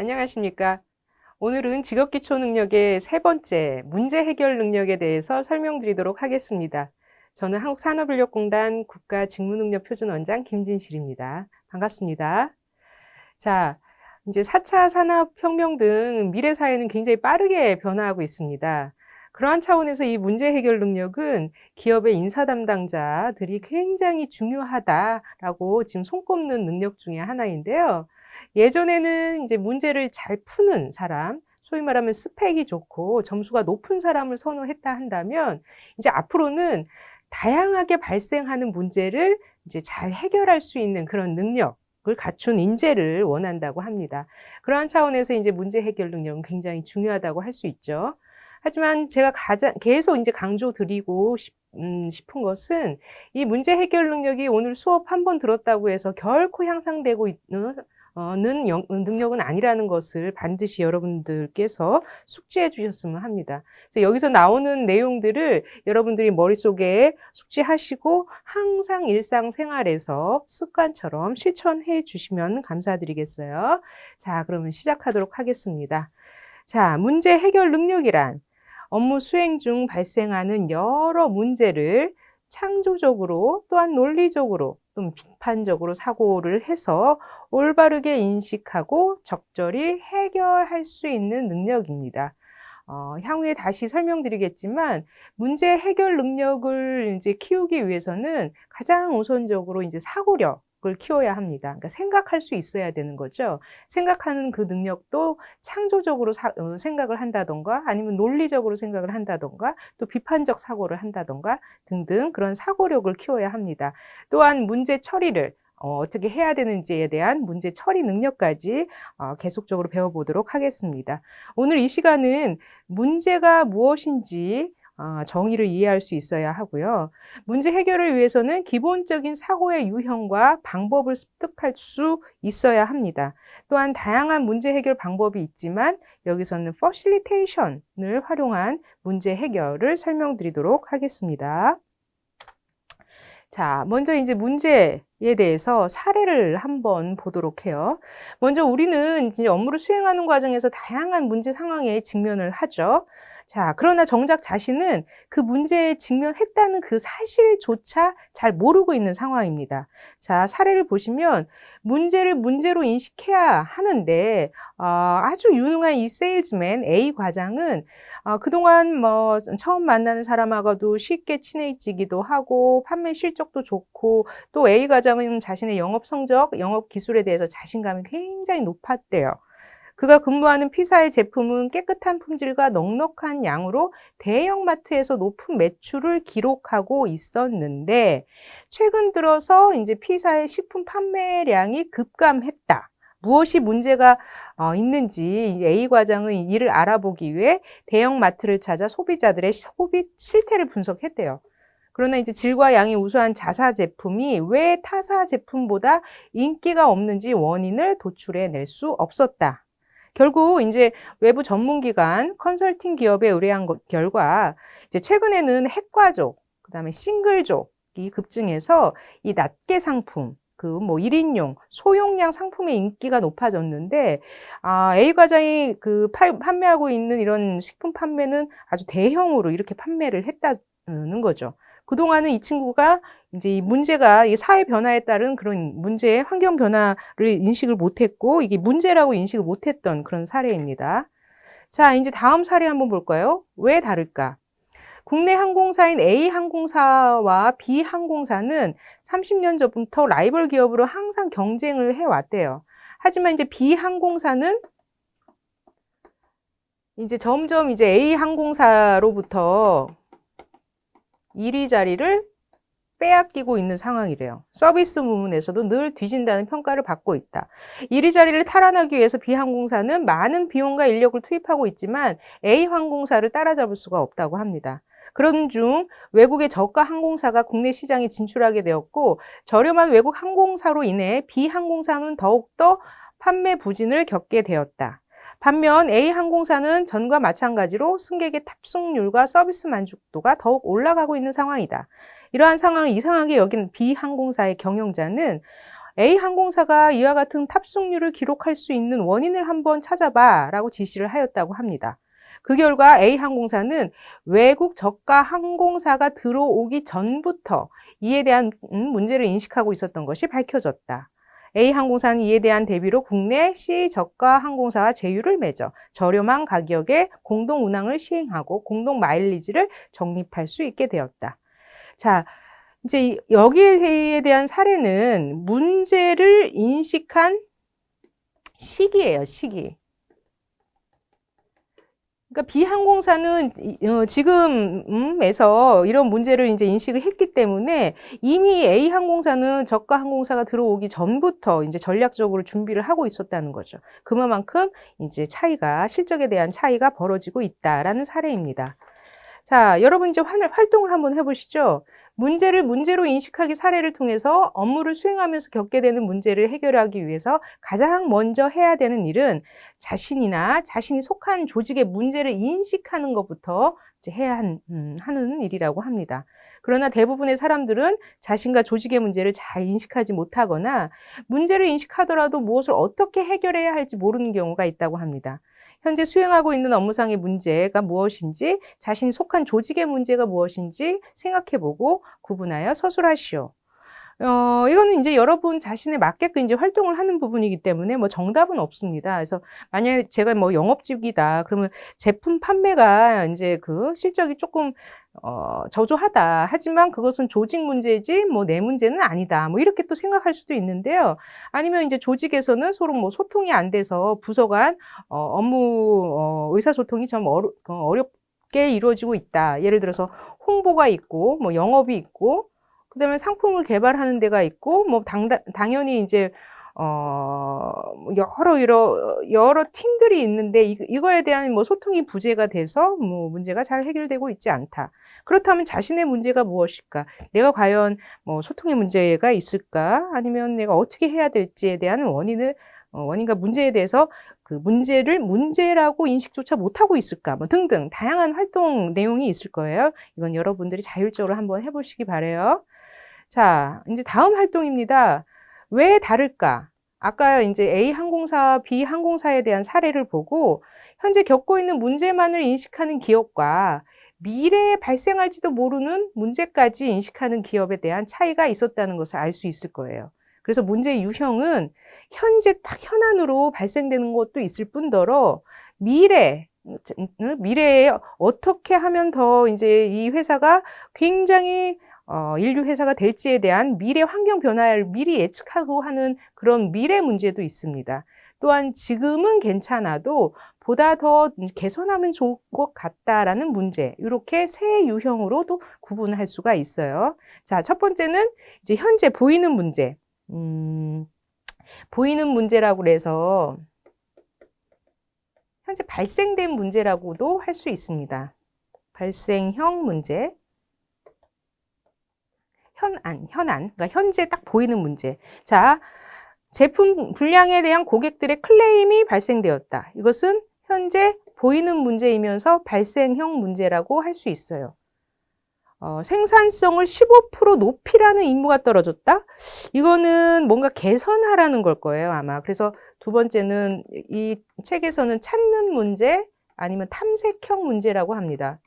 안녕하십니까. 오늘은 직업기초 능력의 세 번째 문제 해결 능력에 대해서 설명드리도록 하겠습니다. 저는 한국산업인력공단 국가직무능력표준원장 김진실입니다. 반갑습니다. 자, 이제 4차 산업혁명 등 미래 사회는 굉장히 빠르게 변화하고 있습니다. 그러한 차원에서 이 문제 해결 능력은 기업의 인사 담당자들이 굉장히 중요하다라고 지금 손꼽는 능력 중에 하나인데요. 예전에는 이제 문제를 잘 푸는 사람, 소위 말하면 스펙이 좋고 점수가 높은 사람을 선호했다 한다면, 이제 앞으로는 다양하게 발생하는 문제를 이제 잘 해결할 수 있는 그런 능력을 갖춘 인재를 원한다고 합니다. 그러한 차원에서 이제 문제 해결 능력은 굉장히 중요하다고 할 수 있죠. 하지만 제가 계속 이제 강조드리고 싶은 것은, 이 문제 해결 능력이 오늘 수업 한 번 들었다고 해서 결코 향상되고 있는 능력은 아니라는 것을 반드시 여러분들께서 숙지해 주셨으면 합니다. 그래서 여기서 나오는 내용들을 여러분들이 머릿속에 숙지하시고 항상 일상생활에서 습관처럼 실천해 주시면 감사드리겠어요. 자, 그러면 시작하도록 하겠습니다. 자, 문제 해결 능력이란 업무 수행 중 발생하는 여러 문제를 창조적으로 또한 논리적으로 또 비판적으로 사고를 해서 올바르게 인식하고 적절히 해결할 수 있는 능력입니다. 향후에 다시 설명드리겠지만, 문제 해결 능력을 이제 키우기 위해서는 가장 우선적으로 이제 사고력을 키워야 합니다. 그러니까 생각할 수 있어야 되는 거죠. 생각하는 그 능력도 창조적으로 생각을 한다던가, 아니면 논리적으로 생각을 한다던가, 또 비판적 사고를 한다던가 등등 그런 사고력을 키워야 합니다. 또한 문제 처리를 어떻게 해야 되는지에 대한 문제 처리 능력까지 계속적으로 배워보도록 하겠습니다. 오늘 이 시간은 문제가 무엇인지 정의를 이해할 수 있어야 하고요. 문제 해결을 위해서는 기본적인 사고의 유형과 방법을 습득할 수 있어야 합니다. 또한 다양한 문제 해결 방법이 있지만, 여기서는 퍼실리테이션을 활용한 문제 해결을 설명드리도록 하겠습니다. 자, 먼저 이제 문제에 대해서 사례를 한번 보도록 해요. 먼저 우리는 이제 업무를 수행하는 과정에서 다양한 문제 상황에 직면을 하죠. 자, 그러나 정작 자신은 그 문제에 직면했다는 그 사실조차 잘 모르고 있는 상황입니다. 자, 사례를 보시면 문제를 문제로 인식해야 하는데, 아주 유능한 이 세일즈맨 A 과장은 그동안 뭐 처음 만나는 사람하고도 쉽게 친해지기도 하고 판매 실적도 좋고, 또 A 과장은 자신의 영업 성적, 영업 기술에 대해서 자신감이 굉장히 높았대요. 그가 근무하는 P사의 제품은 깨끗한 품질과 넉넉한 양으로 대형마트에서 높은 매출을 기록하고 있었는데, 최근 들어서 이제 P사의 식품 판매량이 급감했다. 무엇이 문제가 있는지 A 과장은 이를 알아보기 위해 대형마트를 찾아 소비자들의 소비 실태를 분석했대요. 그러나 이제 질과 양이 우수한 자사 제품이 왜 타사 제품보다 인기가 없는지 원인을 도출해낼 수 없었다. 결국 이제 외부 전문기관 컨설팅 기업에 의뢰한 결과, 이제 최근에는 핵과족, 그다음에 싱글족이 급증해서 이 낱개 상품, 그 뭐 1인용 소용량 상품의 인기가 높아졌는데, A 과장이 그 판매하고 있는 이런 식품 판매는 아주 대형으로 이렇게 판매를 했다는 거죠. 그동안은 이 친구가 이제 이 문제가 이 사회 변화에 따른 그런 문제, 환경 변화를 인식을 못했고, 이게 문제라고 인식을 못했던 그런 사례입니다. 자, 이제 다음 사례 한번 볼까요? 왜 다를까? 국내 항공사인 A 항공사와 B 항공사는 30년 전부터 라이벌 기업으로 항상 경쟁을 해왔대요. 하지만 이제 B 항공사는 이제 점점 이제 A 항공사로부터 1위 자리를 빼앗기고 있는 상황이래요. 서비스 부문에서도 늘 뒤진다는 평가를 받고 있다. 1위 자리를 탈환하기 위해서 B항공사는 많은 비용과 인력을 투입하고 있지만 A항공사를 따라잡을 수가 없다고 합니다. 그런 중 외국의 저가 항공사가 국내 시장에 진출하게 되었고, 저렴한 외국 항공사로 인해 B항공사는 더욱더 판매 부진을 겪게 되었다. 반면 A항공사는 전과 마찬가지로 승객의 탑승률과 서비스 만족도가 더욱 올라가고 있는 상황이다. 이러한 상황을 이상하게 여긴 B항공사의 경영자는 A항공사가 이와 같은 탑승률을 기록할 수 있는 원인을 한번 찾아봐 라고 지시를 하였다고 합니다. 그 결과 A항공사는 외국 저가 항공사가 들어오기 전부터 이에 대한 문제를 인식하고 있었던 것이 밝혀졌다. A항공사는 이에 대한 대비로 국내 C 저가 항공사와 제휴를 맺어 저렴한 가격에 공동 운항을 시행하고 공동 마일리지를 적립할 수 있게 되었다. 자, 이제 여기에 대한 사례는 문제를 인식한 시기예요, 시기. 그러니까 B항공사는 지금에서 이런 문제를 이제 인식을 했기 때문에 이미 A항공사는 저가 항공사가 들어오기 전부터 이제 전략적으로 준비를 하고 있었다는 거죠. 그만큼 이제 실적에 대한 차이가 벌어지고 있다라는 사례입니다. 자, 여러분 이제 활동을 한번 해보시죠. 문제를 문제로 인식하기 사례를 통해서 업무를 수행하면서 겪게 되는 문제를 해결하기 위해서 가장 먼저 해야 되는 일은 자신이나 자신이 속한 조직의 문제를 인식하는 것부터 이제 해야 하는 일이라고 합니다. 그러나 대부분의 사람들은 자신과 조직의 문제를 잘 인식하지 못하거나 문제를 인식하더라도 무엇을 어떻게 해결해야 할지 모르는 경우가 있다고 합니다. 현재 수행하고 있는 업무상의 문제가 무엇인지, 자신이 속한 조직의 문제가 무엇인지 생각해보고 구분하여 서술하시오. 이거는 이제 여러분 자신에 맞게끔 이제 활동을 하는 부분이기 때문에 뭐 정답은 없습니다. 그래서 만약에 제가 뭐 영업직이다 그러면 제품 판매가 이제 그 실적이 조금 저조하다. 하지만 그것은 조직 문제지 뭐 내 문제는 아니다. 뭐 이렇게 또 생각할 수도 있는데요. 아니면 이제 조직에서는 서로 뭐 소통이 안 돼서 부서 간 업무 의사소통이 좀 어렵게 이루어지고 있다. 예를 들어서 홍보가 있고 뭐 영업이 있고 그다음에 상품을 개발하는 데가 있고, 뭐, 당연히 이제, 여러 팀들이 있는데, 이거에 대한 뭐 소통이 부재가 돼서, 뭐, 문제가 잘 해결되고 있지 않다. 그렇다면 자신의 문제가 무엇일까? 내가 과연 뭐 소통의 문제가 있을까? 아니면 내가 어떻게 해야 될지에 대한 원인과 문제에 대해서 그 문제를 문제라고 인식조차 못하고 있을까? 뭐 등등 다양한 활동 내용이 있을 거예요. 이건 여러분들이 자율적으로 한번 해보시기 바래요. 자, 이제 다음 활동입니다. 왜 다를까? 아까 이제 A항공사와 B항공사에 대한 사례를 보고 현재 겪고 있는 문제만을 인식하는 기업과 미래에 발생할지도 모르는 문제까지 인식하는 기업에 대한 차이가 있었다는 것을 알 수 있을 거예요. 그래서 문제의 유형은 현재 딱 현안으로 발생되는 것도 있을 뿐더러 미래에 어떻게 하면 더 이제 이 회사가 굉장히 인류 회사가 될지에 대한 미래 환경 변화를 미리 예측하고 하는 그런 미래 문제도 있습니다. 또한 지금은 괜찮아도 보다 더 개선하면 좋을 것 같다라는 문제, 이렇게 세 유형으로도 구분할 수가 있어요. 자, 첫 번째는 이제 현재 보이는 문제. 보이는 문제라고 해서 현재 발생된 문제라고도 할 수 있습니다. 발생형 문제. 현안, 그러니까 현재 딱 보이는 문제. 자, 제품 불량에 대한 고객들의 클레임이 발생되었다. 이것은 현재 보이는 문제이면서 발생형 문제라고 할 수 있어요. 생산성을 15% 높이라는 임무가 떨어졌다? 이거는 뭔가 개선하라는 걸 거예요, 아마. 그래서 두 번째는 이 책에서는 찾는 문제 아니면 탐색형 문제라고 합니다.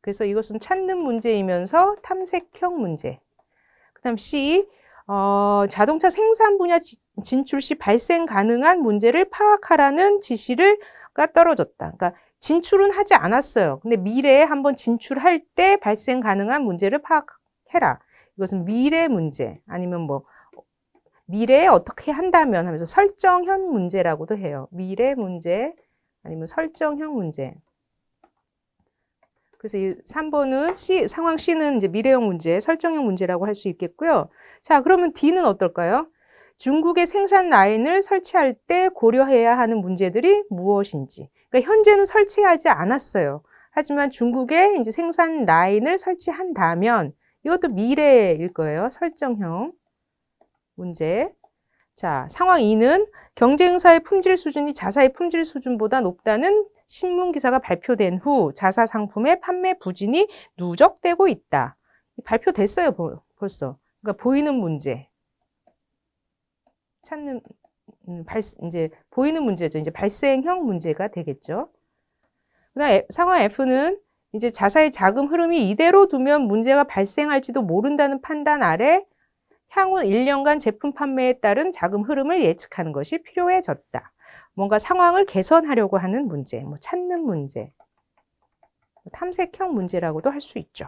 그래서 이것은 찾는 문제이면서 탐색형 문제. 그 다음 C, 자동차 생산 분야 진출 시 발생 가능한 문제를 파악하라는 지시가 떨어졌다. 그러니까 진출은 하지 않았어요. 근데 미래에 한번 진출할 때 발생 가능한 문제를 파악해라. 이것은 미래 문제 아니면 뭐 미래에 어떻게 한다면 하면서 설정형 문제라고도 해요. 미래 문제 아니면 설정형 문제. 그래서 이 3번은 상황 C는 이제 미래형 문제, 설정형 문제라고 할 수 있겠고요. 자, 그러면 D는 어떨까요? 중국의 생산 라인을 설치할 때 고려해야 하는 문제들이 무엇인지. 그러니까 현재는 설치하지 않았어요. 하지만 중국에 이제 생산 라인을 설치한다면 이것도 미래일 거예요. 설정형 문제. 자, 상황 2는 경쟁사의 품질 수준이 자사의 품질 수준보다 높다는 신문 기사가 발표된 후 자사 상품의 판매 부진이 누적되고 있다. 발표됐어요, 벌써. 그러니까 보이는 문제. 찾는, 이제 보이는 문제죠. 이제 발생형 문제가 되겠죠. 그다음 상황 F는 이제 자사의 자금 흐름이 이대로 두면 문제가 발생할지도 모른다는 판단 아래 향후 1년간 제품 판매에 따른 자금 흐름을 예측하는 것이 필요해졌다. 뭔가 상황을 개선하려고 하는 문제, 뭐 찾는 문제, 탐색형 문제라고도 할 수 있죠.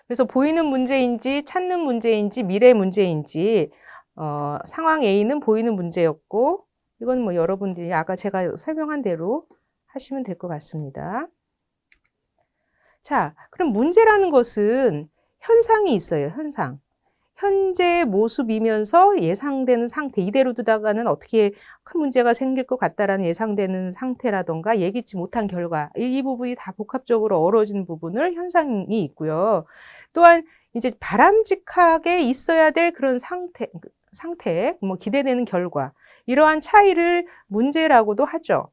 그래서 보이는 문제인지 찾는 문제인지 미래 문제인지 상황 A는 보이는 문제였고 이건 뭐 여러분들이 아까 제가 설명한 대로 하시면 될 것 같습니다. 자, 그럼 문제라는 것은 현상이 있어요. 현상. 현재의 모습이면서 예상되는 상태, 이대로 두다가는 어떻게 큰 문제가 생길 것 같다라는 예상되는 상태라던가 예기치 못한 결과, 이 부분이 다 복합적으로 어우러진 부분을 현상이 있고요. 또한 이제 바람직하게 있어야 될 그런 상태, 뭐 기대되는 결과, 이러한 차이를 문제라고도 하죠.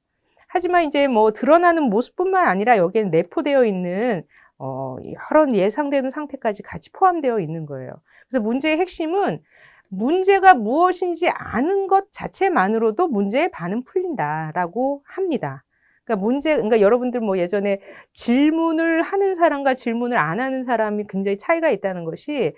하지만 이제 뭐 드러나는 모습뿐만 아니라 여기에 내포되어 있는 여러 예상되는 상태까지 같이 포함되어 있는 거예요. 그래서 문제의 핵심은 문제가 무엇인지 아는 것 자체만으로도 문제의 반은 풀린다라고 합니다. 그러니까 여러분들 뭐 예전에 질문을 하는 사람과 질문을 안 하는 사람이 굉장히 차이가 있다는 것이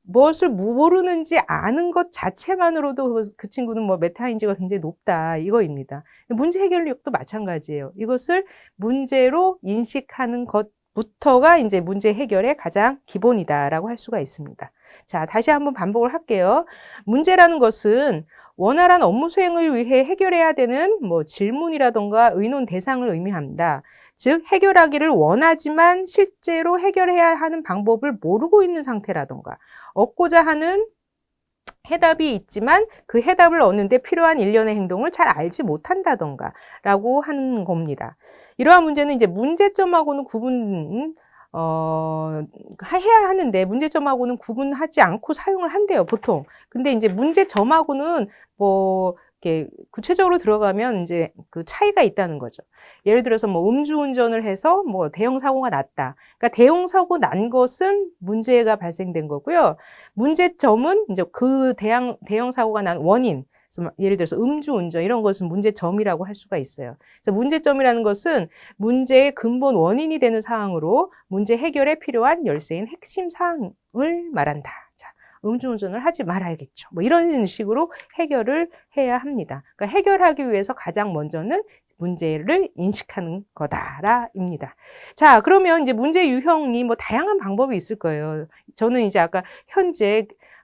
무엇을 모르는지 아는 것 자체만으로도 그 친구는 뭐 메타인지가 굉장히 높다 이거입니다. 문제 해결력도 마찬가지예요. 이것을 문제로 인식하는 것부터가 이제 문제 해결의 가장 기본이다라고 할 수가 있습니다. 자, 다시 한번 반복을 할게요. 문제라는 것은 원활한 업무 수행을 위해 해결해야 되는 뭐 질문이라던가 의논 대상을 의미합니다. 즉 해결하기를 원하지만 실제로 해결해야 하는 방법을 모르고 있는 상태라던가 얻고자 하는 해답이 있지만 그 해답을 얻는데 필요한 일련의 행동을 잘 알지 못한다던가 라고 하는 겁니다. 이러한 문제는 이제 문제점하고는 해야 하는데 문제점하고는 구분하지 않고 사용을 한대요, 보통. 근데 이제 문제점하고는 뭐 이렇게 구체적으로 들어가면 이제 그 차이가 있다는 거죠. 예를 들어서 뭐 음주운전을 해서 뭐 대형 사고가 났다. 그러니까 대형 사고 난 것은 문제가 발생된 거고요. 문제점은 이제 그 대형 사고가 난 원인. 예를 들어서 음주운전 이런 것은 문제점이라고 할 수가 있어요. 그래서 문제점이라는 것은 문제의 근본 원인이 되는 사항으로 문제 해결에 필요한 열쇠인 핵심 사항을 말한다. 자, 음주운전을 하지 말아야겠죠. 뭐 이런 식으로 해결을 해야 합니다. 그러니까 해결하기 위해서 가장 먼저는 문제를 인식하는 거다라입니다. 자, 그러면 이제 문제 유형이 뭐 다양한 방법이 있을 거예요. 저는 이제 아까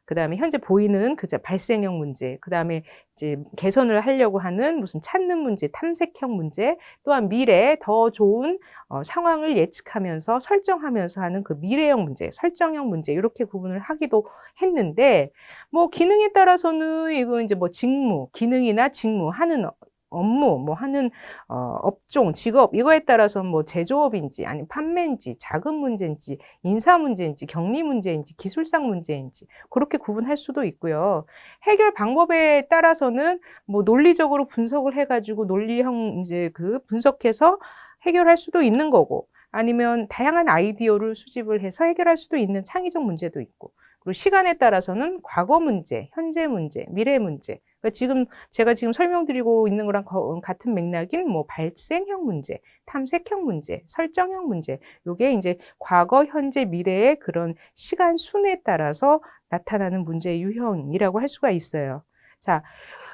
그다음에 현재 보이는 발생형 문제, 그다음에 이제 개선을 하려고 하는 무슨 찾는 문제, 탐색형 문제, 또한 미래에 더 좋은 상황을 예측하면서 설정하면서 하는 그 미래형 문제, 설정형 문제 이렇게 구분을 하기도 했는데 뭐 기능에 따라서는 이거 이제 뭐 직무, 기능이나 직무 하는 업무, 뭐 하는 업종, 직업 이거에 따라서 뭐 제조업인지 아니면 판매인지 자금 문제인지 인사 문제인지 격리 문제인지 기술상 문제인지 그렇게 구분할 수도 있고요. 해결 방법에 따라서는 뭐 논리적으로 분석을 해가지고 논리형 이제 그 분석해서 해결할 수도 있는 거고 아니면 다양한 아이디어를 수집을 해서 해결할 수도 있는 창의적 문제도 있고 그리고 시간에 따라서는 과거 문제, 현재 문제, 미래 문제 그러니까 제가 지금 설명드리고 있는 거랑 같은 맥락인 뭐 발생형 문제, 탐색형 문제, 설정형 문제. 요게 이제 과거, 현재, 미래의 그런 시간 순에 따라서 나타나는 문제 유형이라고 할 수가 있어요. 자,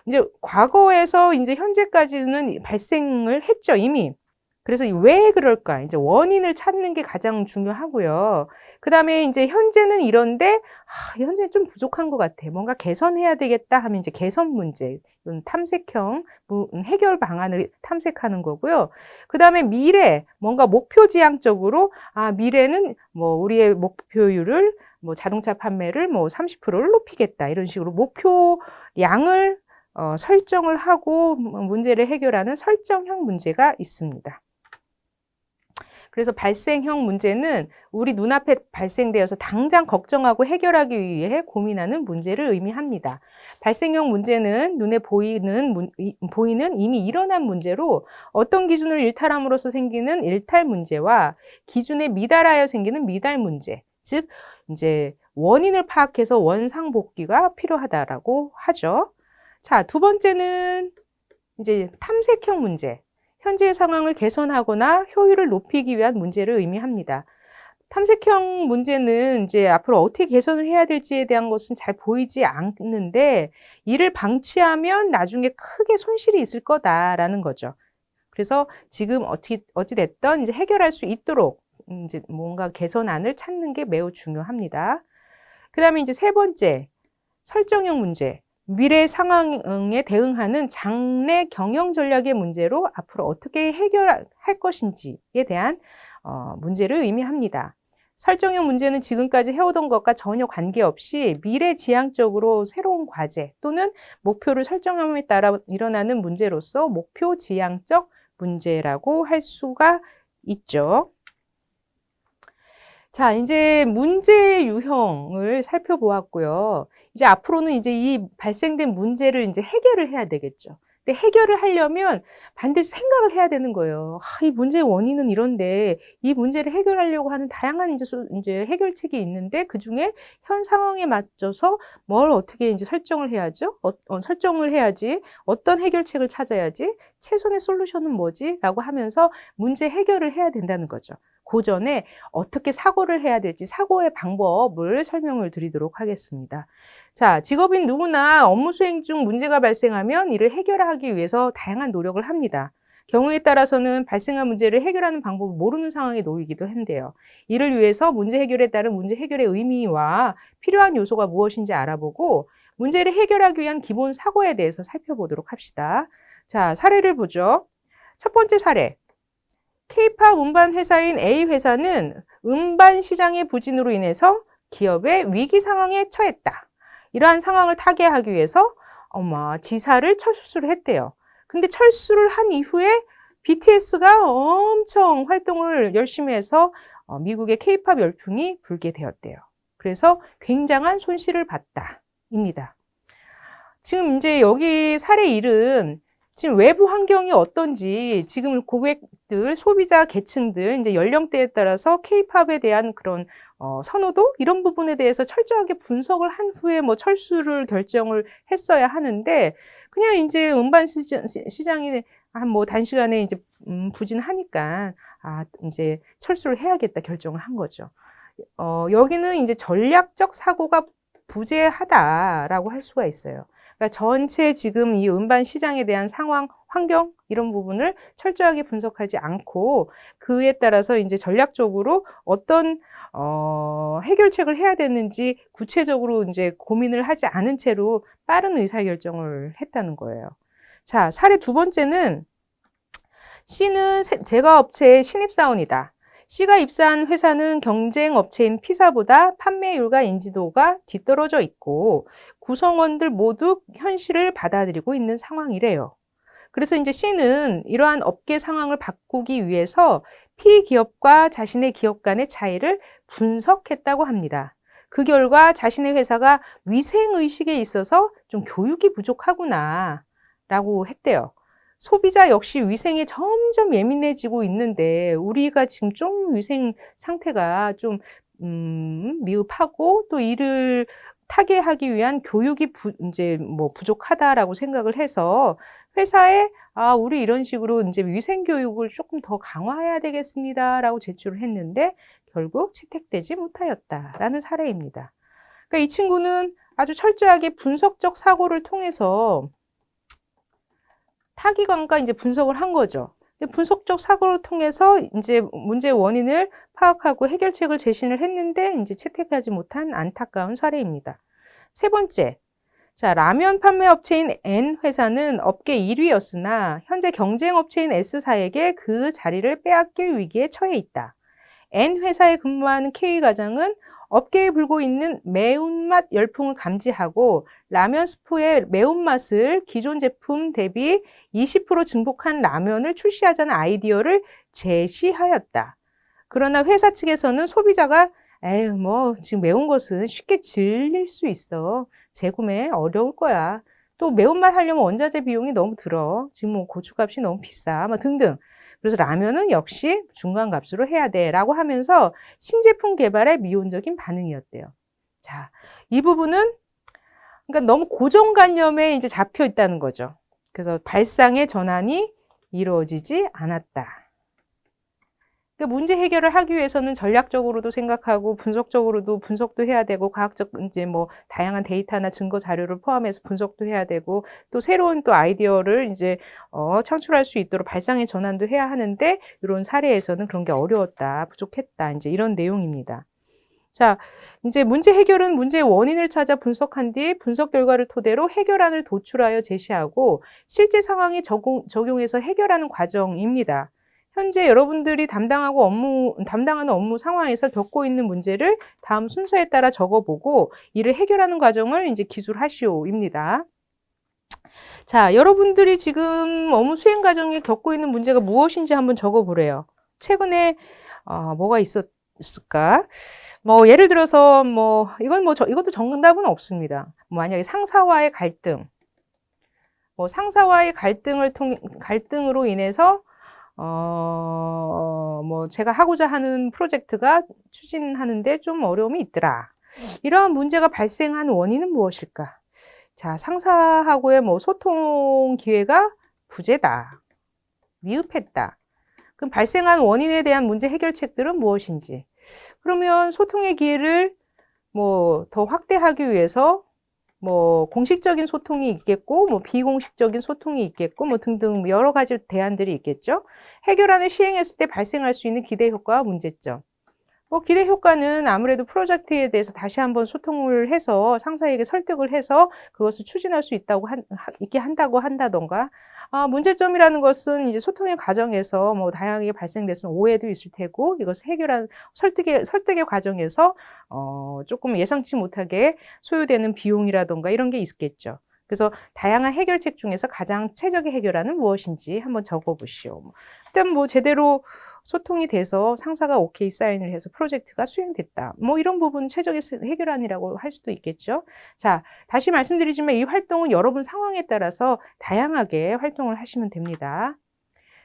이제 과거에서 이제 현재까지는 발생을 했죠, 이미. 그래서 왜 그럴까? 이제 원인을 찾는 게 가장 중요하고요. 그 다음에 이제 현재는 이런데, 현재는 좀 부족한 것 같아. 뭔가 개선해야 되겠다 하면 이제 개선 문제, 탐색형 해결 방안을 탐색하는 거고요. 그 다음에 미래, 뭔가 목표 지향적으로, 미래는 뭐 우리의 목표율을 뭐 자동차 판매를 뭐 30%를 높이겠다. 이런 식으로 목표량을 설정을 하고 문제를 해결하는 설정형 문제가 있습니다. 그래서 발생형 문제는 우리 눈앞에 발생되어서 당장 걱정하고 해결하기 위해 고민하는 문제를 의미합니다. 발생형 문제는 눈에 보이는 이미 일어난 문제로 어떤 기준을 일탈함으로써 생기는 일탈 문제와 기준에 미달하여 생기는 미달 문제, 즉 이제 원인을 파악해서 원상복귀가 필요하다라고 하죠. 자, 두 번째는 이제 탐색형 문제. 현재의 상황을 개선하거나 효율을 높이기 위한 문제를 의미합니다. 탐색형 문제는 이제 앞으로 어떻게 개선을 해야 될지에 대한 것은 잘 보이지 않는데 이를 방치하면 나중에 크게 손실이 있을 거다라는 거죠. 그래서 지금 어찌됐든 이제 해결할 수 있도록 이제 뭔가 개선안을 찾는 게 매우 중요합니다. 그 다음에 이제 세 번째, 설정형 문제. 미래 상황에 대응하는 장래 경영 전략의 문제로 앞으로 어떻게 해결할 것인지에 대한 문제를 의미합니다. 설정형 문제는 지금까지 해오던 것과 전혀 관계없이 미래지향적으로 새로운 과제 또는 목표를 설정함에 따라 일어나는 문제로서 목표지향적 문제라고 할 수가 있죠. 자, 이제 문제 유형을 살펴보았고요. 이제 앞으로는 이제 이 발생된 문제를 이제 해결을 해야 되겠죠. 근데 해결을 하려면 반드시 생각을 해야 되는 거예요. 이 문제의 원인은 이런데 이 문제를 해결하려고 하는 다양한 이제 해결책이 있는데 그 중에 현 상황에 맞춰서 뭘 어떻게 이제 설정을 해야죠? 설정을 해야지. 어떤 해결책을 찾아야지? 최선의 솔루션은 뭐지? 라고 하면서 문제 해결을 해야 된다는 거죠. 그 전에 어떻게 사고를 해야 될지 사고의 방법을 설명을 드리도록 하겠습니다. 자, 직업인 누구나 업무 수행 중 문제가 발생하면 이를 해결하기 위해서 다양한 노력을 합니다. 경우에 따라서는 발생한 문제를 해결하는 방법을 모르는 상황에 놓이기도 한대요. 이를 위해서 문제 해결에 따른 문제 해결의 의미와 필요한 요소가 무엇인지 알아보고 문제를 해결하기 위한 기본 사고에 대해서 살펴보도록 합시다. 자, 사례를 보죠. 첫 번째 사례. K-팝 음반 회사인 A 회사는 음반 시장의 부진으로 인해서 기업의 위기 상황에 처했다. 이러한 상황을 타개하기 위해서 지사를 철수를 했대요. 근데 철수를 한 이후에 BTS가 엄청 활동을 열심히 해서 미국의 K-팝 열풍이 불게 되었대요. 그래서 굉장한 손실을 봤다입니다. 지금 이제 여기 사례 1은 지금 외부 환경이 어떤지 지금 고객들, 소비자 계층들, 이제 연령대에 따라서 K-팝에 대한 그런 선호도 이런 부분에 대해서 철저하게 분석을 한 후에 철수를 결정을 했어야 하는데 그냥 이제 음반 시장이 한 단시간에 이제 부진하니까 이제 철수를 해야겠다 결정을 한 거죠. 여기는 이제 전략적 사고가 부재하다라고 할 수가 있어요. 그러니까 전체 지금 이 음반 시장에 대한 상황, 환경 이런 부분을 철저하게 분석하지 않고 그에 따라서 이제 전략적으로 어떤 해결책을 해야 되는지 구체적으로 이제 고민을 하지 않은 채로 빠른 의사결정을 했다는 거예요. 자, 사례 두 번째는 C는 제과업체의 신입사원이다. C가 입사한 회사는 경쟁 업체인 P사보다 판매율과 인지도가 뒤떨어져 있고 구성원들 모두 현실을 받아들이고 있는 상황이래요. 그래서 이제 C는 이러한 업계 상황을 바꾸기 위해서 P 기업과 자신의 기업 간의 차이를 분석했다고 합니다. 그 결과 자신의 회사가 위생의식에 있어서 좀 교육이 부족하구나 라고 했대요. 소비자 역시 위생에 점점 예민해지고 있는데 우리가 지금 좀 위생 상태가 좀 미흡하고 또 이를 타개하기 위한 교육이 이제 부족하다라고 생각을 해서 회사에 우리 이런 식으로 이제 위생 교육을 조금 더 강화해야 되겠습니다라고 제출을 했는데 결국 채택되지 못하였다라는 사례입니다. 그러니까 이 친구는 아주 철저하게 분석적 사고를 통해서 타기관과 이제 분석을 한 거죠. 분석적 사고를 통해서 이제 문제의 원인을 파악하고 해결책을 제시를 했는데 이제 채택하지 못한 안타까운 사례입니다. 세 번째. 자, 라면 판매 업체인 N 회사는 업계 1위였으나 현재 경쟁 업체인 S사에게 그 자리를 빼앗길 위기에 처해 있다. N 회사에 근무하는 K 과장은 업계에 불고 있는 매운맛 열풍을 감지하고 라면 스프의 매운맛을 기존 제품 대비 20% 증폭한 라면을 출시하자는 아이디어를 제시하였다. 그러나 회사 측에서는 소비자가 지금 매운 것은 쉽게 질릴 수 있어. 재구매 어려울 거야. 또 매운맛 하려면 원자재 비용이 너무 들어. 지금 고추값이 너무 비싸. 등등. 그래서 라면은 역시 중간값으로 해야 돼 라고 하면서 신제품 개발에 미온적인 반응이었대요. 자, 이 부분은 그러니까 너무 고정관념에 이제 잡혀 있다는 거죠. 그래서 발상의 전환이 이루어지지 않았다. 그러니까 문제 해결을 하기 위해서는 전략적으로도 생각하고 분석적으로도 분석도 해야 되고 과학적 이제 뭐 다양한 데이터나 증거 자료를 포함해서 분석도 해야 되고 또 새로운 또 아이디어를 이제 창출할 수 있도록 발상의 전환도 해야 하는데 이런 사례에서는 그런 게 어려웠다, 부족했다, 이제 이런 내용입니다. 자, 이제 문제 해결은 문제의 원인을 찾아 분석한 뒤 분석 결과를 토대로 해결안을 도출하여 제시하고 실제 상황에 적용해서 해결하는 과정입니다. 현재 여러분들이 담당하는 업무 상황에서 겪고 있는 문제를 다음 순서에 따라 적어보고 이를 해결하는 과정을 이제 기술하시오입니다. 자, 여러분들이 지금 업무 수행 과정에 겪고 있는 문제가 무엇인지 한번 적어보래요. 최근에 뭐가 있었을까? 뭐 예를 들어서 뭐 이것도 정답은 없습니다. 만약에 상사와의 갈등, 뭐 상사와의 갈등으로 인해서 뭐 제가 하고자 하는 프로젝트가 추진하는데 좀 어려움이 있더라. 이러한 문제가 발생한 원인은 무엇일까? 자, 상사하고의 뭐 소통 기회가 부재다. 미흡했다. 그럼 발생한 원인에 대한 문제 해결책들은 무엇인지. 그러면 소통의 기회를 뭐 더 확대하기 위해서 뭐 공식적인 소통이 있겠고 뭐 비공식적인 소통이 있겠고 뭐 등등 여러 가지 대안들이 있겠죠. 해결안을 시행했을 때 발생할 수 있는 기대 효과와 문제점. 뭐 기대 효과는 아무래도 프로젝트에 대해서 다시 한번 소통을 해서 상사에게 설득을 해서 그것을 추진할 수 있게 한다고 한다던가. 문제점이라는 것은 이제 소통의 과정에서 뭐 다양하게 발생돼서 오해도 있을 테고 이것을 해결한 설득의 과정에서 조금 예상치 못하게 소요되는 비용이라던가 이런 게 있겠죠. 그래서 다양한 해결책 중에서 가장 최적의 해결안은 무엇인지 한번 적어보시오. 일단 뭐 제대로 소통이 돼서 상사가 오케이 사인을 해서 프로젝트가 수행됐다. 뭐 이런 부분 최적의 해결안이라고 할 수도 있겠죠. 자, 다시 말씀드리지만 이 활동은 여러분 상황에 따라서 다양하게 활동을 하시면 됩니다.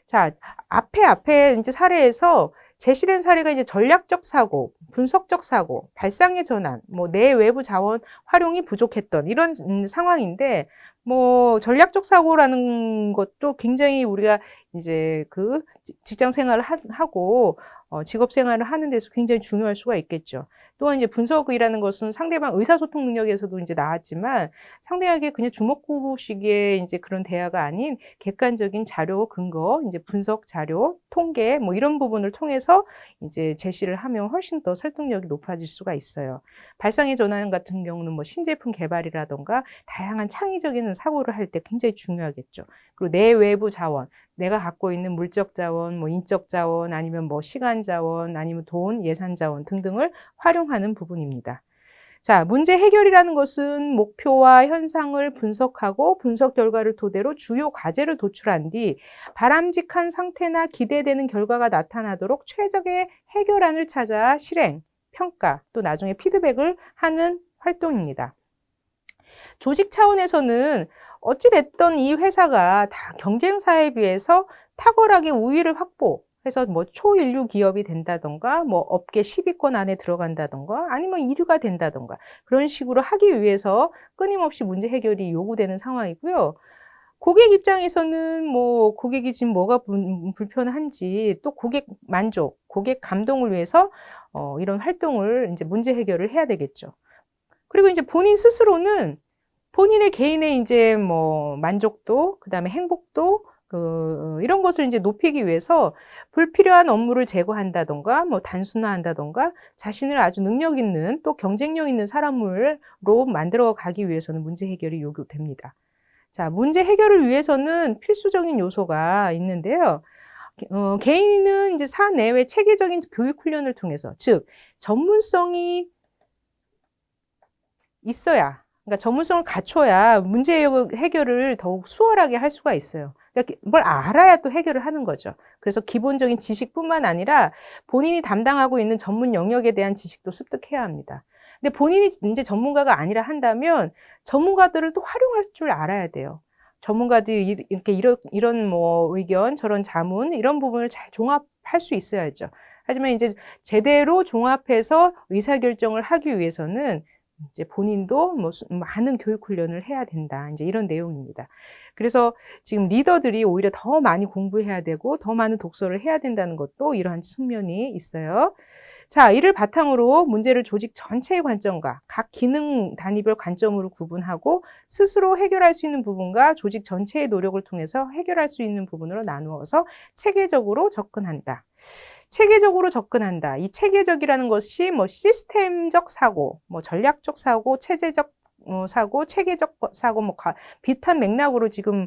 자, 앞에 이제 사례에서 제시된 사례가 이제 전략적 사고, 분석적 사고, 발상의 전환, 뭐 내 외부 자원 활용이 부족했던 이런 상황인데, 뭐 전략적 사고라는 것도 굉장히 우리가 이제 그 직장 생활을 하고 직업 생활을 하는 데서 굉장히 중요할 수가 있겠죠. 또한 이제 분석이라는 것은 상대방 의사소통 능력에서도 이제 나왔지만 상대에게 그냥 주먹구구식의 이제 그런 대화가 아닌 객관적인 자료, 근거, 이제 분석 자료, 통계 뭐 이런 부분을 통해서 이제 제시를 하면 훨씬 더 설득력이 높아질 수가 있어요. 발상의 전환 같은 경우는 뭐 신제품 개발이라던가 다양한 창의적인 사고를 할 때 굉장히 중요하겠죠. 그리고 내 외부 자원, 내가 갖고 있는 물적 자원, 뭐 인적 자원, 아니면 뭐 시간 자원, 아니면 돈, 예산 자원 등등을 활용하는 부분입니다. 자, 문제 해결이라는 것은 목표와 현상을 분석하고 분석 결과를 토대로 주요 과제를 도출한 뒤 바람직한 상태나 기대되는 결과가 나타나도록 최적의 해결안을 찾아 실행, 평가, 또 나중에 피드백을 하는 활동입니다. 조직 차원에서는 어찌됐든 이 회사가 다 경쟁사에 비해서 탁월하게 우위를 확보해서 뭐 초일류 기업이 된다던가 뭐 업계 10위권 안에 들어간다던가 아니면 1위가 된다던가 그런 식으로 하기 위해서 끊임없이 문제 해결이 요구되는 상황이고요. 고객 입장에서는 뭐 고객이 지금 뭐가 불편한지 또 고객 만족, 고객 감동을 위해서 이런 활동을 이제 문제 해결을 해야 되겠죠. 그리고 이제 본인 스스로는 본인의 개인의 이제 뭐 만족도, 그다음에 행복도, 이런 것을 이제 높이기 위해서 불필요한 업무를 제거한다던가, 뭐 단순화한다던가, 자신을 아주 능력 있는 또 경쟁력 있는 사람으로 만들어 가기 위해서는 문제 해결이 요구됩니다. 자, 문제 해결을 위해서는 필수적인 요소가 있는데요. 개인은 이제 사내외 체계적인 교육 훈련을 통해서, 즉, 전문성이 있어야, 그러니까 전문성을 갖춰야 문제 해결을 더욱 수월하게 할 수가 있어요. 그러니까 뭘 알아야 또 해결을 하는 거죠. 그래서 기본적인 지식뿐만 아니라 본인이 담당하고 있는 전문 영역에 대한 지식도 습득해야 합니다. 근데 본인이 이제 전문가가 아니라 한다면 전문가들을 또 활용할 줄 알아야 돼요. 전문가들이 이렇게 이런 뭐 의견, 저런 자문, 이런 부분을 잘 종합할 수 있어야죠. 하지만 이제 제대로 종합해서 의사결정을 하기 위해서는 이제 본인도 뭐 많은 교육 훈련을 해야 된다. 이제 이런 내용입니다. 그래서 지금 리더들이 오히려 더 많이 공부해야 되고 더 많은 독서를 해야 된다는 것도 이러한 측면이 있어요. 자, 이를 바탕으로 문제를 조직 전체의 관점과 각 기능 단위별 관점으로 구분하고 스스로 해결할 수 있는 부분과 조직 전체의 노력을 통해서 해결할 수 있는 부분으로 나누어서 체계적으로 접근한다. 체계적으로 접근한다. 이 체계적이라는 것이 뭐 시스템적 사고, 뭐 전략적 사고, 체제적 사고, 체계적 사고, 뭐 비슷한 맥락으로 지금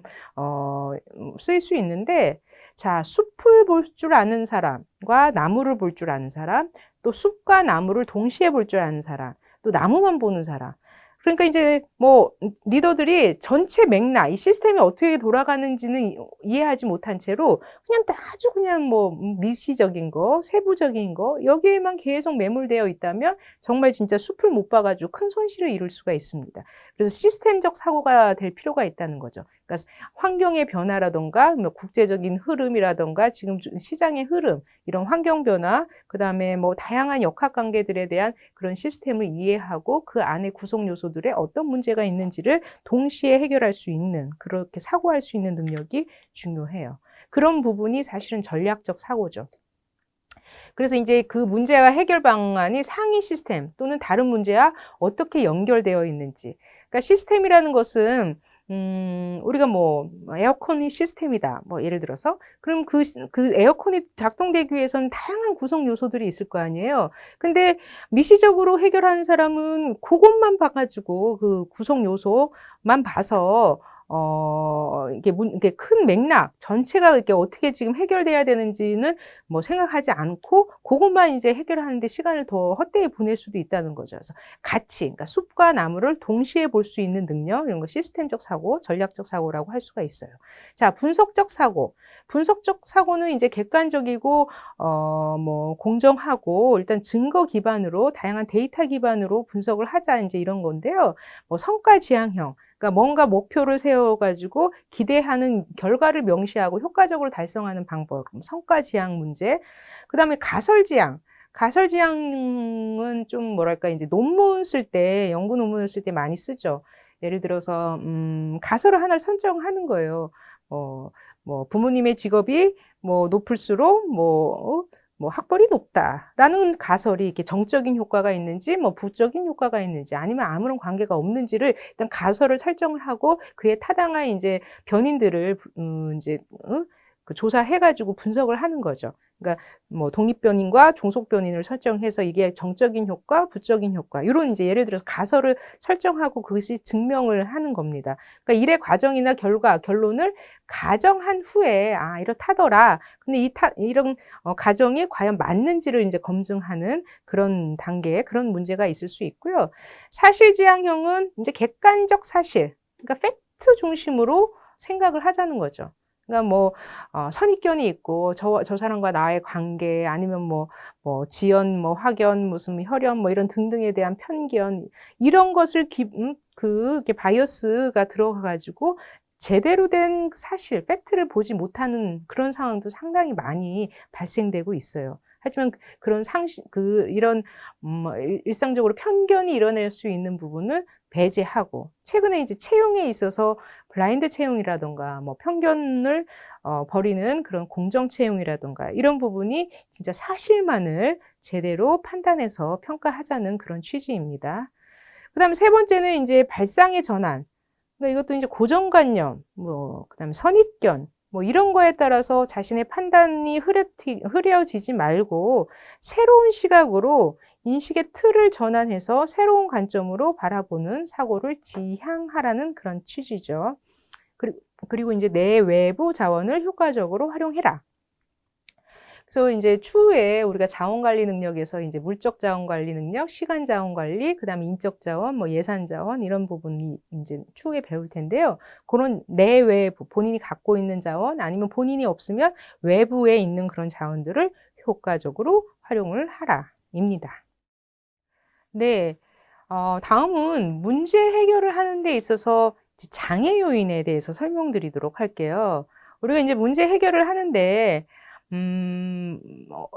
쓰일 수 있는데, 자, 숲을 볼 줄 아는 사람과 나무를 볼 줄 아는 사람, 또 숲과 나무를 동시에 볼 줄 아는 사람, 또 나무만 보는 사람. 그러니까 이제 뭐 리더들이 전체 맥락, 이 시스템이 어떻게 돌아가는지는 이해하지 못한 채로 그냥 아주 그냥 뭐 미시적인 거, 세부적인 거 여기에만 계속 매몰되어 있다면 정말 진짜 숲을 못 봐가지고 큰 손실을 이룰 수가 있습니다. 그래서 시스템적 사고가 될 필요가 있다는 거죠. 그러니까 환경의 변화라던가 뭐 국제적인 흐름이라던가 지금 시장의 흐름, 이런 환경 변화, 그다음에 뭐 다양한 역학 관계들에 대한 그런 시스템을 이해하고 그 안에 구성 요소들에 어떤 문제가 있는지를 동시에 해결할 수 있는, 그렇게 사고할 수 있는 능력이 중요해요. 그런 부분이 사실은 전략적 사고죠. 그래서 이제 그 문제와 해결 방안이 상위 시스템 또는 다른 문제와 어떻게 연결되어 있는지. 그러니까 시스템이라는 것은 우리가 뭐 에어컨이 시스템이다. 뭐 예를 들어서 그럼 그 에어컨이 작동되기 위해서는 다양한 구성 요소들이 있을 거 아니에요. 근데 미시적으로 해결하는 사람은 그것만 봐가지고 그 구성 요소만 봐서 이게 큰 맥락 전체가 이렇게 어떻게 지금 해결돼야 되는지는 뭐 생각하지 않고 그것만 이제 해결하는데 시간을 더 헛되이 보낼 수도 있다는 거죠. 그래서 같이, 그러니까 숲과 나무를 동시에 볼 수 있는 능력, 이런 거 시스템적 사고, 전략적 사고라고 할 수가 있어요. 자, 분석적 사고. 분석적 사고는 이제 객관적이고, 뭐, 공정하고, 일단 증거 기반으로, 다양한 데이터 기반으로 분석을 하자, 이제 이런 건데요. 뭐, 성과 지향형. 그러니까 뭔가 목표를 세워가지고 기대하는 결과를 명시하고 효과적으로 달성하는 방법, 성과 지향 문제. 그 다음에 가설 지향. 가설 지향은 좀 뭐랄까 이제 논문 쓸 때, 연구 논문을 쓸 때 많이 쓰죠. 예를 들어서 가설을 하나를 선정하는 거예요. 뭐 부모님의 직업이 뭐 높을수록 뭐 학벌이 높다라는 가설이 이렇게 정적인 효과가 있는지 뭐 부적인 효과가 있는지 아니면 아무런 관계가 없는지를 일단 가설을 설정을 하고 그에 타당한 이제 변인들을 이제 그 조사해가지고 분석을 하는 거죠. 그러니까 뭐 독립변인과 종속변인을 설정해서 이게 정적인 효과, 부적인 효과 이런 이제 예를 들어서 가설을 설정하고 그것이 증명을 하는 겁니다. 그러니까 일의 과정이나 결론을 가정한 후에 이렇다더라. 근데 이런 가정이 과연 맞는지를 이제 검증하는 그런 단계, 그런 문제가 있을 수 있고요. 사실지향형은 이제 객관적 사실, 그러니까 팩트 중심으로 생각을 하자는 거죠. 그러니까 뭐 선입견이 있고 저 사람과 나의 관계 아니면 뭐 지연 뭐 확연 무슨 혈연 뭐 이런 등등에 대한 편견 이런 것을 그게 바이어스가 들어가 가지고 제대로 된 사실 팩트를 보지 못하는 그런 상황도 상당히 많이 발생되고 있어요. 하지만 그런 이런 일상적으로 편견이 일어날 수 있는 부분을 배제하고 최근에 이제 채용에 있어서 블라인드 채용이라던가 뭐 편견을 버리는 그런 공정 채용이라던가 이런 부분이 진짜 사실만을 제대로 판단해서 평가하자는 그런 취지입니다. 그다음에 세 번째는 이제 발상의 전환. 그러니까 이것도 이제 고정관념, 뭐 그다음에 선입견, 뭐 이런 거에 따라서 자신의 판단이 흐려지지 말고 새로운 시각으로 인식의 틀을 전환해서 새로운 관점으로 바라보는 사고를 지향하라는 그런 취지죠. 그리고 이제 내 외부 자원을 효과적으로 활용해라. 그래서 이제 추후에 우리가 자원관리 능력에서 이제 물적 자원관리 능력, 시간 자원관리, 그다음에 인적 자원, 뭐 예산 자원 이런 부분이 이제 추후에 배울 텐데요. 그런 내외부 본인이 갖고 있는 자원 아니면 본인이 없으면 외부에 있는 그런 자원들을 효과적으로 활용을 하라입니다. 네, 다음은 문제 해결을 하는 데 있어서 장애 요인에 대해서 설명드리도록 할게요. 우리가 이제 문제 해결을 하는데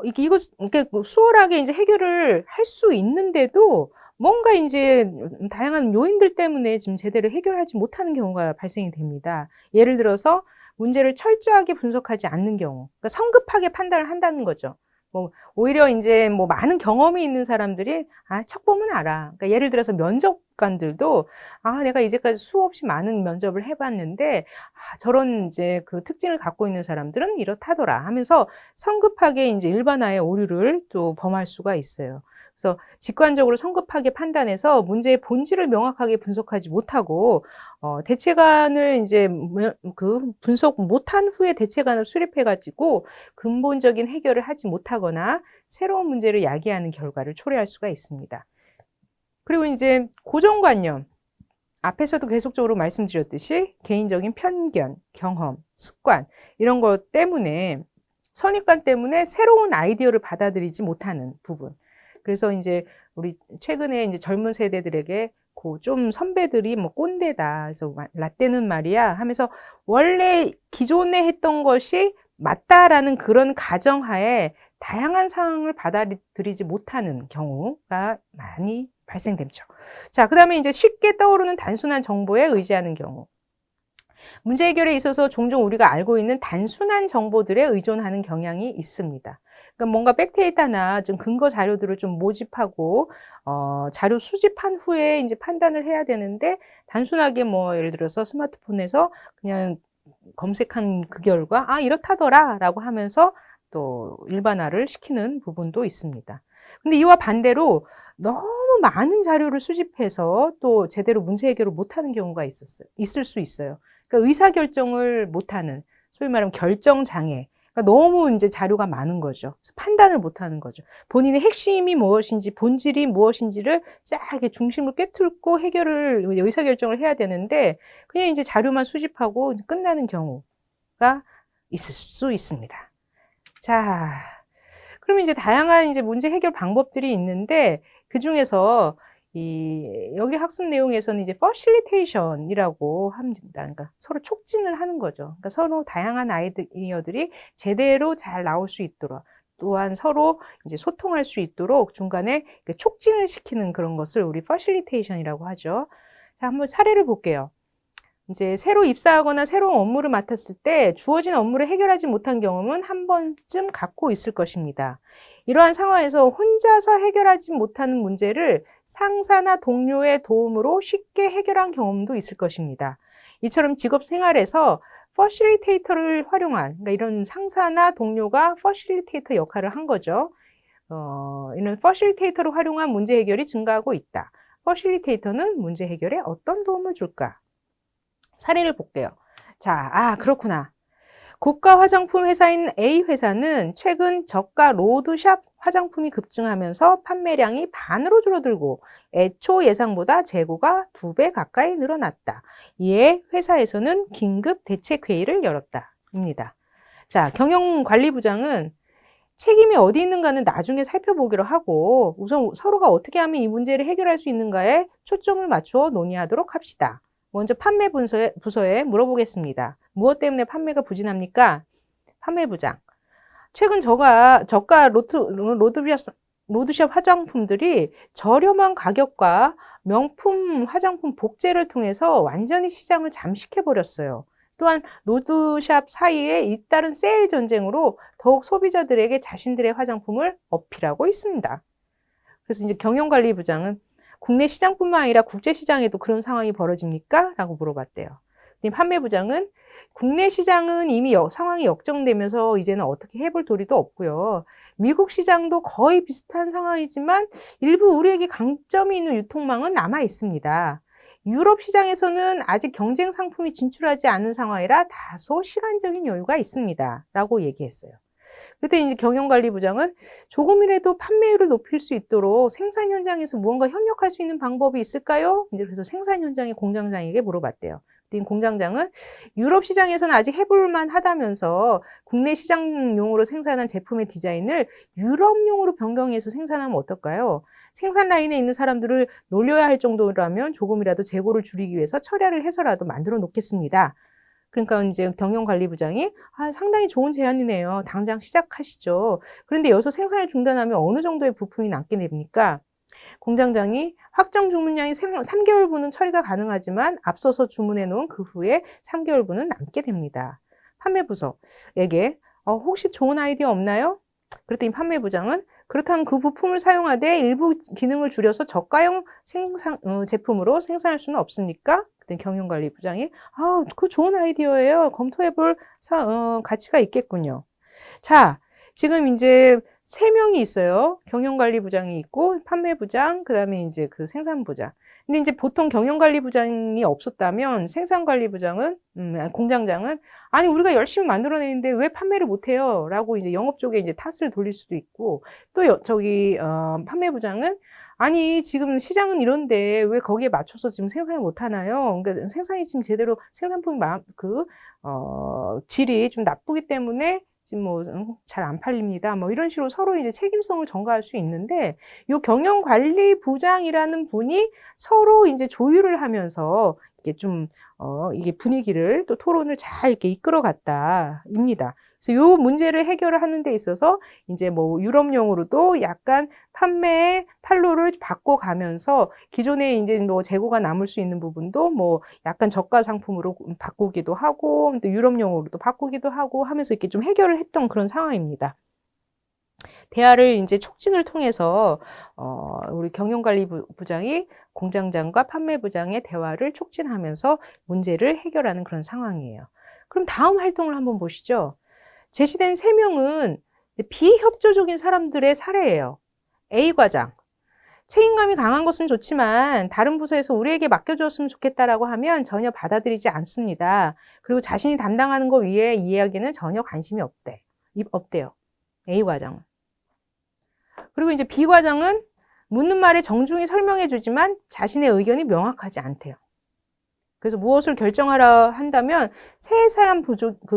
이게 수월하게 이제 해결을 할 수 있는데도 뭔가 이제 다양한 요인들 때문에 지금 제대로 해결하지 못하는 경우가 발생이 됩니다. 예를 들어서 문제를 철저하게 분석하지 않는 경우, 그러니까 성급하게 판단을 한다는 거죠. 오히려 이제 많은 경험이 있는 사람들이, 척 보면 알아. 그러니까 예를 들어서 면접관들도, 내가 이제까지 수없이 많은 면접을 해봤는데, 저런 이제 그 특징을 갖고 있는 사람들은 이렇다더라 하면서 성급하게 이제 일반화의 오류를 또 범할 수가 있어요. 그래서 직관적으로 성급하게 판단해서 문제의 본질을 명확하게 분석하지 못하고, 대체관을 이제 그 분석 못한 후에 대체관을 수립해가지고 근본적인 해결을 하지 못하거나 새로운 문제를 야기하는 결과를 초래할 수가 있습니다. 그리고 이제 고정관념. 앞에서도 계속적으로 말씀드렸듯이 개인적인 편견, 경험, 습관 이런 것 때문에 선입관 때문에 새로운 아이디어를 받아들이지 못하는 부분. 그래서 이제 우리 최근에 이제 젊은 세대들에게 좀 선배들이 꼰대다. 그래서 라떼는 말이야 하면서 원래 기존에 했던 것이 맞다라는 그런 가정하에 다양한 상황을 받아들이지 못하는 경우가 많이 발생되죠. 자, 그 다음에 이제 쉽게 떠오르는 단순한 정보에 의지하는 경우. 문제 해결에 있어서 종종 우리가 알고 있는 단순한 정보들에 의존하는 경향이 있습니다. 그러니까 뭔가 백데이터나 좀 근거 자료들을 좀 모집하고, 자료 수집한 후에 이제 판단을 해야 되는데, 단순하게 예를 들어서 스마트폰에서 그냥 검색한 그 결과, 이렇다더라 라고 하면서 또 일반화를 시키는 부분도 있습니다. 근데 이와 반대로 너무 많은 자료를 수집해서 또 제대로 문제 해결을 못하는 경우가 있을 수 있어요. 그러니까 의사결정을 못하는, 소위 말하면 결정장애. 그러니까 너무 이제 자료가 많은 거죠. 그래서 판단을 못하는 거죠. 본인의 핵심이 무엇인지, 본질이 무엇인지를 쫙 이렇게 중심을 꿰뚫고 의사결정을 해야 되는데, 그냥 이제 자료만 수집하고 끝나는 경우가 있을 수 있습니다. 자, 그러면 이제 다양한 이제 문제 해결 방법들이 있는데, 그 중에서 여기 학습 내용에서는 이제 facilitation이라고 합니다. 그러니까 서로 촉진을 하는 거죠. 그러니까 서로 다양한 아이디어들이 제대로 잘 나올 수 있도록, 또한 서로 이제 소통할 수 있도록 중간에 촉진을 시키는 그런 것을 우리 facilitation이라고 하죠. 자, 한번 사례를 볼게요. 이제 새로 입사하거나 새로운 업무를 맡았을 때 주어진 업무를 해결하지 못한 경험은 한 번쯤 갖고 있을 것입니다. 이러한 상황에서 혼자서 해결하지 못하는 문제를 상사나 동료의 도움으로 쉽게 해결한 경험도 있을 것입니다. 이처럼 직업 생활에서 퍼실리테이터를 활용한, 그러니까 이런 상사나 동료가 퍼실리테이터 역할을 한 거죠. 이런 퍼실리테이터를 활용한 문제 해결이 증가하고 있다. 퍼실리테이터는 문제 해결에 어떤 도움을 줄까? 사례를 볼게요. 자, 그렇구나. 고가 화장품 회사인 A 회사는 최근 저가 로드샵 화장품이 급증하면서 판매량이 반으로 줄어들고 애초 예상보다 재고가 2배 가까이 늘어났다. 이에 회사에서는 긴급 대책회의를 열었다.입니다. 자, 경영관리부장은 책임이 어디 있는가는 나중에 살펴보기로 하고 우선 서로가 어떻게 하면 이 문제를 해결할 수 있는가에 초점을 맞추어 논의하도록 합시다. 먼저 판매 부서에 물어보겠습니다. 무엇 때문에 판매가 부진합니까? 판매부장. 최근 저가 로드샵 화장품들이 저렴한 가격과 명품 화장품 복제를 통해서 완전히 시장을 잠식해버렸어요. 또한 로드샵 사이에 잇따른 세일 전쟁으로 더욱 소비자들에게 자신들의 화장품을 어필하고 있습니다. 그래서 이제 경영관리부장은 국내 시장뿐만 아니라 국제시장에도 그런 상황이 벌어집니까? 라고 물어봤대요. 판매부장은 국내 시장은 이미 상황이 역정되면서 이제는 어떻게 해볼 도리도 없고요. 미국 시장도 거의 비슷한 상황이지만 일부 우리에게 강점이 있는 유통망은 남아 있습니다. 유럽 시장에서는 아직 경쟁 상품이 진출하지 않은 상황이라 다소 시간적인 여유가 있습니다. 라고 얘기했어요. 그때 이제 경영관리부장은 조금이라도 판매율을 높일 수 있도록 생산 현장에서 무언가 협력할 수 있는 방법이 있을까요? 이제 그래서 생산 현장의 공장장에게 물어봤대요. 그때 공장장은 유럽 시장에서는 아직 해볼만 하다면서 국내 시장용으로 생산한 제품의 디자인을 유럽용으로 변경해서 생산하면 어떨까요? 생산 라인에 있는 사람들을 놀려야 할 정도라면 조금이라도 재고를 줄이기 위해서 철야를 해서라도 만들어 놓겠습니다. 그러니까 이제 경영관리부장이 상당히 좋은 제안이네요. 당장 시작하시죠. 그런데 여기서 생산을 중단하면 어느 정도의 부품이 남게 됩니까? 공장장이 확정 주문량이 3개월분은 처리가 가능하지만 앞서서 주문해 놓은 그 후에 3개월분은 남게 됩니다. 판매부서에게 혹시 좋은 아이디어 없나요? 그랬더니 판매부장은 그렇다면 그 부품을 사용하되 일부 기능을 줄여서 저가형 제품으로 생산할 수는 없습니까? 그랬더니 경영관리부장이 그거 좋은 아이디어예요. 검토해볼 가치가 있겠군요. 자, 지금 이제 3명이 있어요. 경영관리부장이 있고, 판매부장, 그 다음에 이제 그 생산부장. 근데 이제 보통 경영관리부장이 없었다면 생산관리부장은, 공장장은, 아니, 우리가 열심히 만들어내는데 왜 판매를 못해요? 라고 이제 영업 쪽에 이제 탓을 돌릴 수도 있고, 또 판매부장은, 아니, 지금 시장은 이런데 왜 거기에 맞춰서 지금 생산을 못하나요? 그러니까 생산이 지금 제대로 생산품이 질이 좀 나쁘기 때문에 지금 잘 안 팔립니다. 이런 식으로 서로 이제 책임성을 전가할 수 있는데, 요 경영관리부장이라는 분이 서로 이제 조율을 하면서 이게 이게 분위기를 또 토론을 잘 이렇게 이끌어 갔다입니다. 그래서 요 문제를 해결을 하는 데 있어서 이제 유럽용으로도 약간 판매의 판로를 바꿔가면서 기존에 이제 재고가 남을 수 있는 부분도 약간 저가 상품으로 바꾸기도 하고 또 유럽용으로도 바꾸기도 하고 하면서 이렇게 좀 해결을 했던 그런 상황입니다. 대화를 이제 촉진을 통해서 우리 경영관리부장이 공장장과 판매부장의 대화를 촉진하면서 문제를 해결하는 그런 상황이에요. 그럼 다음 활동을 한번 보시죠. 제시된 3명은 비협조적인 사람들의 사례예요. A 과장. 책임감이 강한 것은 좋지만 다른 부서에서 우리에게 맡겨주었으면 좋겠다라고 하면 전혀 받아들이지 않습니다. 그리고 자신이 담당하는 것 위에 이 이야기는 전혀 관심이 없대요. A 과장은. 그리고 이제 B 과장은 묻는 말에 정중히 설명해 주지만 자신의 의견이 명확하지 않대요. 그래서 무엇을 결정하라 한다면 세세한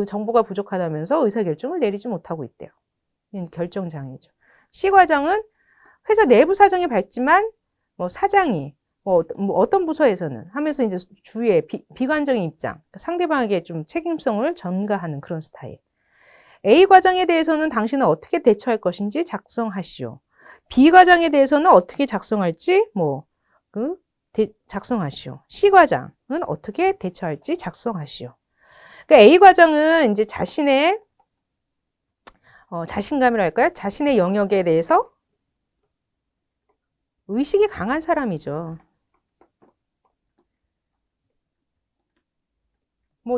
정보가 부족하다면서 의사결정을 내리지 못하고 있대요. 이건 결정장애죠. C 과장은 회사 내부 사정이 밝지만 사장이 어떤 부서에서는 하면서 이제 주위에 비관적인 입장, 상대방에게 좀 책임성을 전가하는 그런 스타일. A 과장에 대해서는 당신은 어떻게 대처할 것인지 작성하시오. B 과장에 대해서는 어떻게 작성할지 작성하시오. C 과장은 어떻게 대처할지 작성하시오. 그러니까 A 과장은 이제 자신의 자신감이랄까요? 자신의 영역에 대해서 의식이 강한 사람이죠.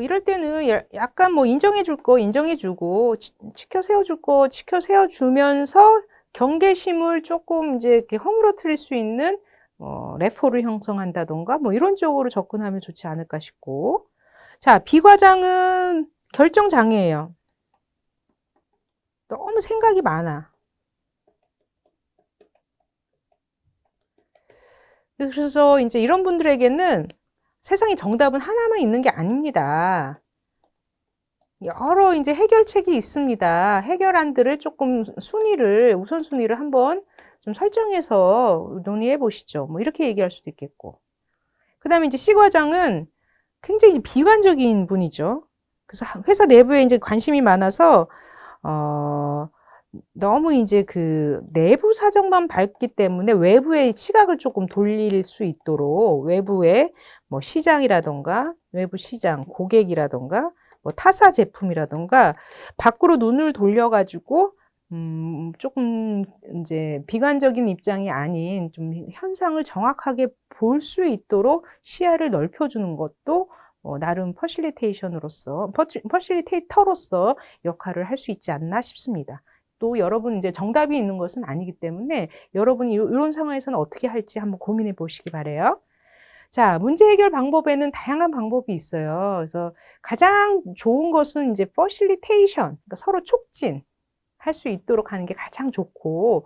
이럴 때는 약간 인정해줄 거 인정해주고, 지켜 세워줄 거 지켜 세워주면서 경계심을 조금 이제 이렇게 허물어뜨릴 수 있는 레포를 형성한다던가 이런 쪽으로 접근하면 좋지 않을까 싶고. 자, B 과장은 결정장애예요. 너무 생각이 많아. 그래서 이제 이런 분들에게는 세상에 정답은 하나만 있는 게 아닙니다. 여러 이제 해결책이 있습니다. 해결안들을 조금 우선순위를 한번 좀 설정해서 논의해 보시죠. 이렇게 얘기할 수도 있겠고. 그 다음에 이제 C 과장은 굉장히 비관적인 분이죠. 그래서 회사 내부에 이제 관심이 많아서, 너무 이제 그 내부 사정만 밝기 때문에 외부의 시각을 조금 돌릴 수 있도록 외부의 시장이라던가 외부 시장, 고객이라던가 타사 제품이라던가 밖으로 눈을 돌려가지고 조금 이제 비관적인 입장이 아닌 좀 현상을 정확하게 볼 수 있도록 시야를 넓혀주는 것도 나름 퍼실리테이터로서 역할을 할 수 있지 않나 싶습니다. 또 여러분 이제 정답이 있는 것은 아니기 때문에 여러분이 이런 상황에서는 어떻게 할지 한번 고민해 보시기 바래요. 자, 문제 해결 방법에는 다양한 방법이 있어요. 그래서 가장 좋은 것은 이제 퍼실리테이션, 그러니까 서로 촉진 할 수 있도록 하는 게 가장 좋고,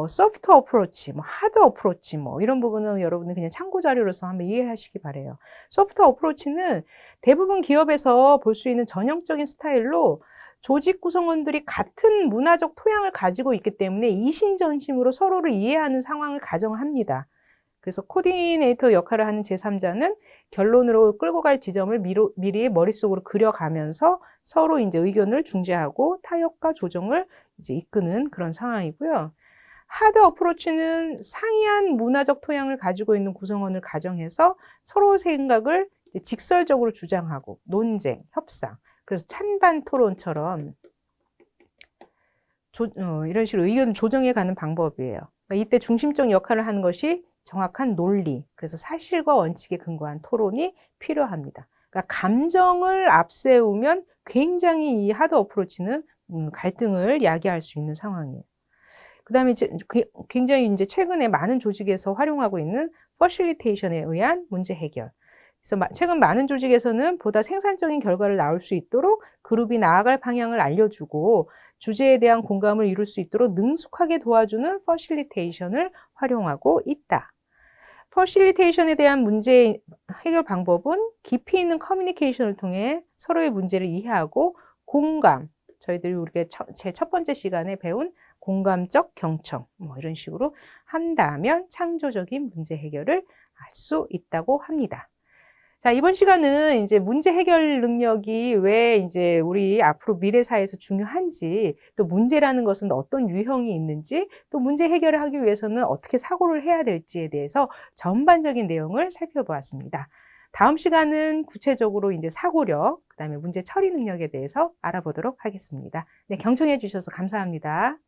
소프트 어프로치, 하드 어프로치, 이런 부분은 여러분은 그냥 참고 자료로서 한번 이해하시기 바래요. 소프트 어프로치는 대부분 기업에서 볼 수 있는 전형적인 스타일로 조직 구성원들이 같은 문화적 토양을 가지고 있기 때문에 이심전심으로 서로를 이해하는 상황을 가정합니다. 그래서 코디네이터 역할을 하는 제3자는 결론으로 끌고 갈 지점을 미리 머릿속으로 그려가면서 서로 이제 의견을 중재하고 타협과 조정을 이제 이끄는 그런 상황이고요. 하드 어프로치는 상이한 문화적 토양을 가지고 있는 구성원을 가정해서 서로 생각을 직설적으로 주장하고 논쟁, 협상, 그래서 찬반 토론처럼 이런 식으로 의견을 조정해 가는 방법이에요. 그러니까 이때 중심적 역할을 하는 것이 정확한 논리, 그래서 사실과 원칙에 근거한 토론이 필요합니다. 그러니까 감정을 앞세우면 굉장히 이 하드 어프로치는 갈등을 야기할 수 있는 상황이에요. 그 다음에 굉장히 이제 최근에 많은 조직에서 활용하고 있는 퍼실리테이션에 의한 문제 해결. 그래서 최근 많은 조직에서는 보다 생산적인 결과를 낳을 수 있도록 그룹이 나아갈 방향을 알려주고 주제에 대한 공감을 이룰 수 있도록 능숙하게 도와주는 퍼실리테이션을 활용하고 있다. 퍼실리테이션에 대한 문제 해결 방법은 깊이 있는 커뮤니케이션을 통해 서로의 문제를 이해하고 공감, 저희들이 우리가 제일 첫 번째 시간에 배운 공감적 경청, 이런 식으로 한다면 창조적인 문제 해결을 할 수 있다고 합니다. 자, 이번 시간은 이제 문제 해결 능력이 왜 이제 우리 앞으로 미래 사회에서 중요한지, 또 문제라는 것은 어떤 유형이 있는지, 또 문제 해결을 하기 위해서는 어떻게 사고를 해야 될지에 대해서 전반적인 내용을 살펴보았습니다. 다음 시간은 구체적으로 이제 사고력, 그다음에 문제 처리 능력에 대해서 알아보도록 하겠습니다. 네, 경청해 주셔서 감사합니다.